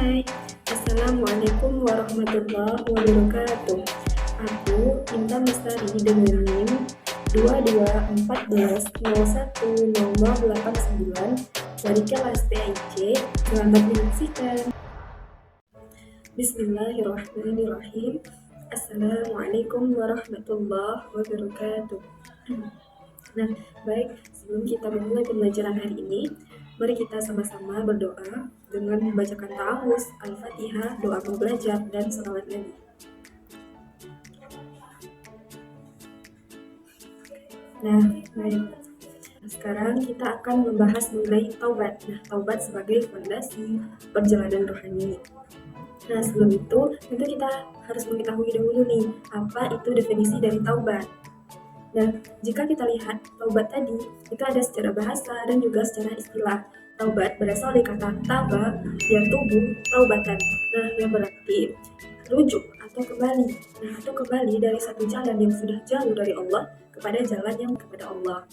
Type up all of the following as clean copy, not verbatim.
Hai, Assalamualaikum warahmatullahi wabarakatuh. Aku Intan Lestari dengan NIM 2214010089 dari kelas PIC. Selamat menyaksikan. Bismillahirrahmanirrahim. Assalamualaikum warahmatullahi wabarakatuh. Nah, baik, sebelum kita memulai pembelajaran hari ini, mari kita sama-sama berdoa dengan membacakan ta'awuz, Al-Fatihah, doa mau belajar, dan salawat Nabi. Nah, baik. Sekarang kita akan membahas mengenai taubat. Nah, taubat sebagai fondasi perjalanan rohani. Nah, sebelum itu, tentu kita harus mengetahui dahulu nih, apa itu definisi dari taubat. Nah, jika kita lihat taubat tadi, itu ada secara bahasa dan juga secara istilah. Taubat berasal dari kata taba, yang tubuh, taubatan. Nah, yang berarti rujuk atau kembali. Nah, atau kembali dari satu jalan yang sudah jauh dari Allah kepada jalan yang kepada Allah.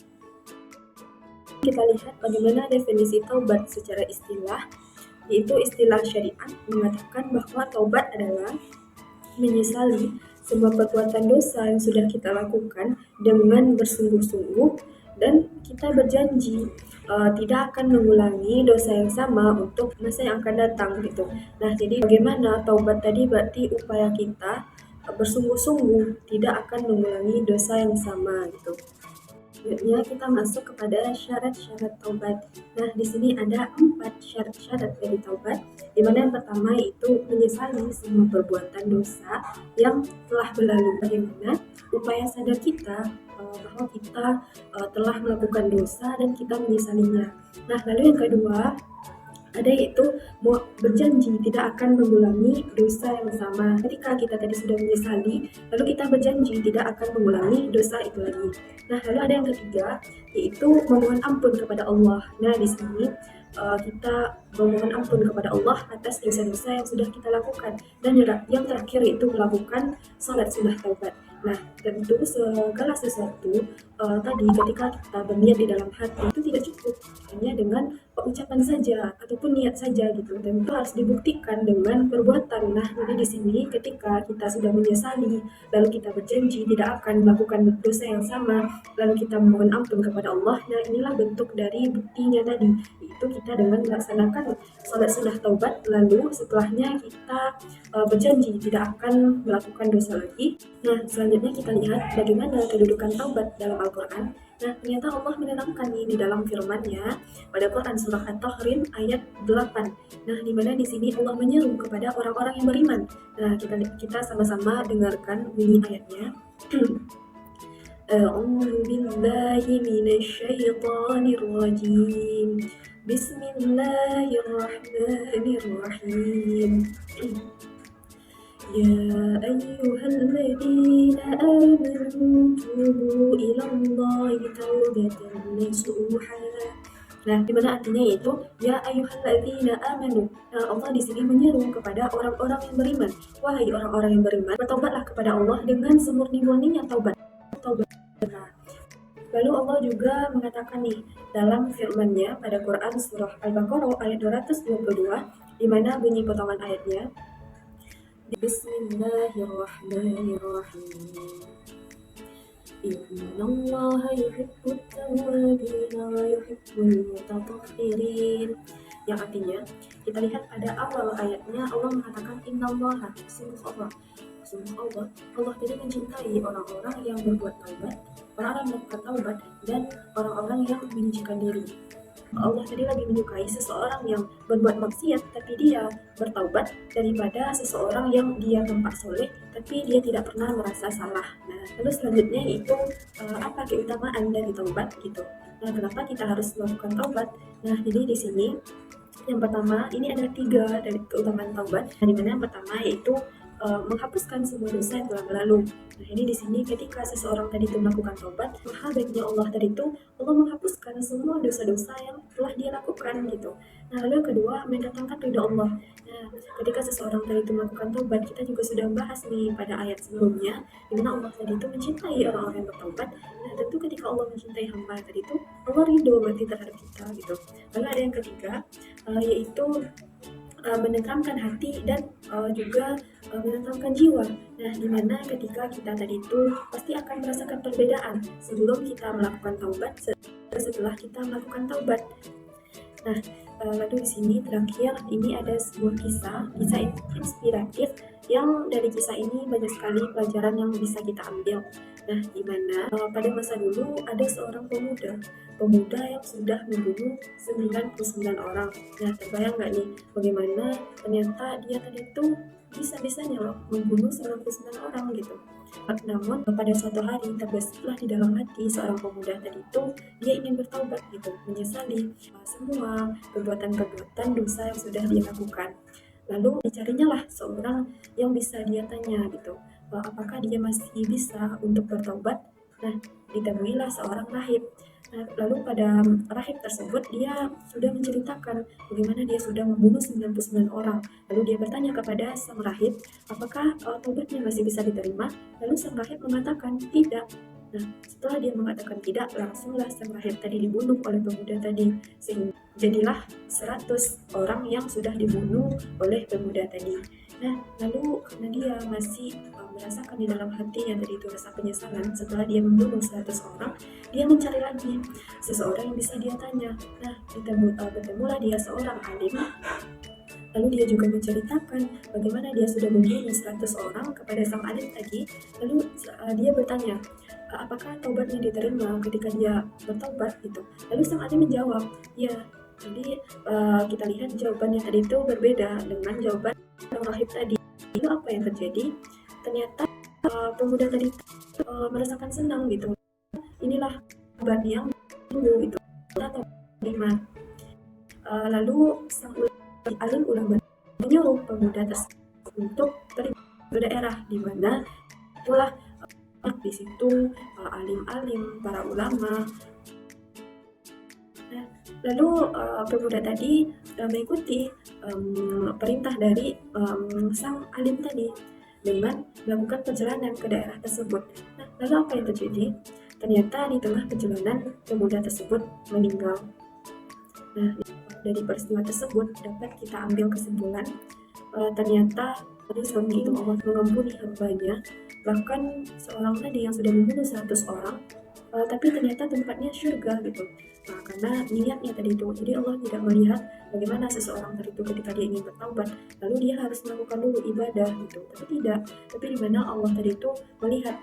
Kita lihat bagaimana definisi taubat secara istilah, yaitu istilah syariat mengatakan bahwa taubat adalah menyesali semua perbuatan dosa yang sudah kita lakukan dengan bersungguh-sungguh, dan kita berjanji tidak akan mengulangi dosa yang sama untuk masa yang akan datang gitu. Nah, jadi bagaimana taubat tadi berarti upaya kita bersungguh-sungguh tidak akan mengulangi dosa yang sama gitu. Selanjutnya kita masuk kepada syarat-syarat taubat. Nah, di sini ada 4 syarat-syarat dari taubat, di mana yang pertama yaitu menyesali semua perbuatan dosa yang telah berlalu. Bagaimana upaya sadar kita bahwa kita telah melakukan dosa dan kita menyesalinya. Nah, lalu yang kedua ada yaitu berjanji tidak akan mengulangi dosa yang sama. Ketika kita tadi sudah menyesali, lalu kita berjanji tidak akan mengulangi dosa itu lagi. Nah, lalu ada yang ketiga yaitu memohon ampun kepada Allah. Nah, di sini kita memohon ampun kepada Allah atas dosa-dosa yang sudah kita lakukan, dan yang terakhir yaitu melakukan salat sunnah taubat. Nah, tentu segala sesuatu tadi ketika kita berniat di dalam hati itu tidak cukup hanya dengan ucapan saja ataupun niat saja gitu, dan itu harus dibuktikan dengan perbuatan. Nah, jadi di sini ketika kita sudah menyesali, lalu kita berjanji tidak akan melakukan dosa yang sama, lalu kita mohon ampun kepada Allah. Nah, inilah bentuk dari buktinya tadi, yaitu kita dengan melaksanakan salat sunnah taubat, lalu setelahnya kita berjanji tidak akan melakukan dosa lagi. Nah, selanjutnya kita lihat bagaimana kedudukan taubat dalam Al-Quran. Nah, ternyata Allah menerangkan nih di dalam firman-Nya pada Quran surah At-Tahrim ayat 8. Nah, di mana di sini Allah menyeru kepada orang-orang yang beriman. Nah, kita sama-sama dengarkan bunyi ayatnya. A'udzu billahi minasyaitonir rajim. Bismillahirrahmanirrahim. Ya ayyuhalladzina amanu tubu ilallahi taubatan nasuha. Nah, di mana artinya yaitu ya ayyuhalladzina amanu. Nah, Allah di sini menyeru kepada orang-orang yang beriman. Wahai orang-orang yang beriman, bertobatlah kepada Allah dengan semurni-murninya taubat. Nah, lalu Allah juga mengatakan nih dalam firman-Nya pada Quran surah Al-Baqarah ayat 222, di mana bunyi potongan ayatnya, Bismillahirrahmanirrahim. Innallaha yuhibbut tawwabin wa yuhibbul mutatahhirin. Yang artinya, kita lihat pada awal ayatnya Allah mengatakan innallaha, sungguh Allah tidak mencintai orang-orang yang berbuat taubat, orang-orang yang melakukan taubat, dan orang-orang yang menyucikan diri. Allah tadi lagi menyukai seseorang yang berbuat maksiat tapi dia bertaubat, daripada seseorang yang dia tampak soleh tapi dia tidak pernah merasa salah. Nah, lalu selanjutnya itu apa keutamaan dari taubat gitu. Nah, kenapa kita harus melakukan taubat? Nah, jadi di sini yang pertama ini ada 3 dari keutamaan taubat. Nah, di mana yang pertama yaitu menghapuskan semua dosa yang telah berlalu. Nah, ini di sini ketika seseorang tadi itu melakukan taubat, maka baiknya Allah tadi itu Allah menghapuskan semua dosa-dosa yang telah dia lakukan gitu. Nah, lalu yang kedua mendatangkan ridha Allah. Nah, ketika seseorang tadi itu melakukan taubat, kita juga sudah bahas nih pada ayat sebelumnya, di mana Allah tadi itu mencintai orang-orang yang bertaubat. Nah, tentu ketika Allah mencintai hamba tadi itu, Allah ridho berarti terhadap kita gitu. Lalu ada yang ketiga, yaitu menenteramkan hati dan juga menenteramkan jiwa. Nah, dimana ketika kita tadi itu pasti akan merasakan perbedaan sebelum kita melakukan taubat, setelah kita melakukan taubat. Nah, lalu di sini terakhir ini ada sebuah kisah inspiratif yang dari kisah ini banyak sekali pelajaran yang bisa kita ambil. Nah, di mana pada masa dulu ada seorang pemuda yang sudah membunuh 99 orang. Nah, terbayang nggak nih bagaimana ternyata dia tadi itu bisa-bisanya loh membunuh 99 orang gitu. Namun pada suatu hari terbesiklah di dalam hati seorang pemuda tadi itu dia ingin bertaubat gitu, menyesali semua perbuatan-perbuatan dosa yang sudah dia lakukan. Lalu dicarinya lah seorang yang bisa dia tanya gitu, apakah dia masih bisa untuk bertaubat. Nah, ditemuilah seorang rahib. Nah, lalu pada rahib tersebut dia sudah menceritakan bagaimana dia sudah membunuh 99 orang. Lalu dia bertanya kepada sang rahib, apakah taubatnya masih bisa diterima? Lalu sang rahib mengatakan tidak. Nah, setelah dia mengatakan tidak, langsunglah sang rahib tadi dibunuh oleh pemuda tadi. Sehingga jadilah 100 orang yang sudah dibunuh oleh pemuda tadi. Nah, lalu karena dia masih merasakan di dalam hatinya tadi itu rasa penyesalan setelah dia membunuh 100 orang, dia mencari lagi seseorang yang bisa dia tanya. Nah, bertemulah dia seorang alim. Lalu dia juga menceritakan bagaimana dia sudah membunuh 100 orang kepada sang alim tadi. Lalu dia bertanya, apakah taubatnya diterima ketika dia bertobat gitu. Lalu sang alim menjawab, ya. Jadi kita lihat jawabannya tadi itu berbeda dengan jawaban rahib tadi. Itu apa yang terjadi? Ternyata pemuda tadi merasakan senang gitu. Inilah taubat yang dulu itu. Atau terima. Lalu sang alim ulama menyuruh pemuda tersebut untuk pergi ke daerah di mana itulah di situ alim-alim, para ulama. Nah, lalu pemuda tadi mengikuti perintah dari sang alim tadi dengan melakukan perjalanan ke daerah tersebut. Nah, lalu apa yang terjadi? Ternyata di tengah perjalanan pemuda tersebut meninggal. Nah, dari peristiwa tersebut dapat kita ambil kesimpulan ternyata dari suami itu Allah mengampuni hambanya, bahkan seorang tadi yang sudah membunuh 100 orang tapi ternyata tempatnya surga gitu. Nah, karena niatnya tadi itu, jadi Allah tidak melihat bagaimana seseorang tadi itu ketika dia ingin bertaubat, lalu dia harus melakukan dulu ibadah gitu. Tapi tidak, tapi di mana Allah tadi itu melihat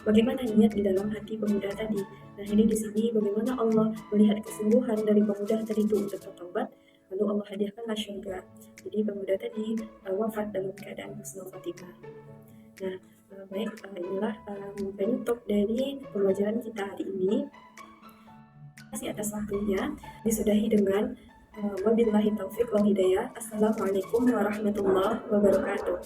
bagaimana niat di dalam hati pemuda tadi. Nah, ini di sini bagaimana Allah melihat kesungguhan dari pemuda tadi itu untuk bertaubat, lalu Allah hadiahkanlah surga. Jadi pemuda tadi wafat dalam keadaan husnul khotimah. Nah, baik, inilah penutup dari pembelajaran kita hari ini. Terima kasih atas waktunya. Disudahi dengan wabillahi taufiq wal hidayah. Assalamualaikum warahmatullahi wabarakatuh.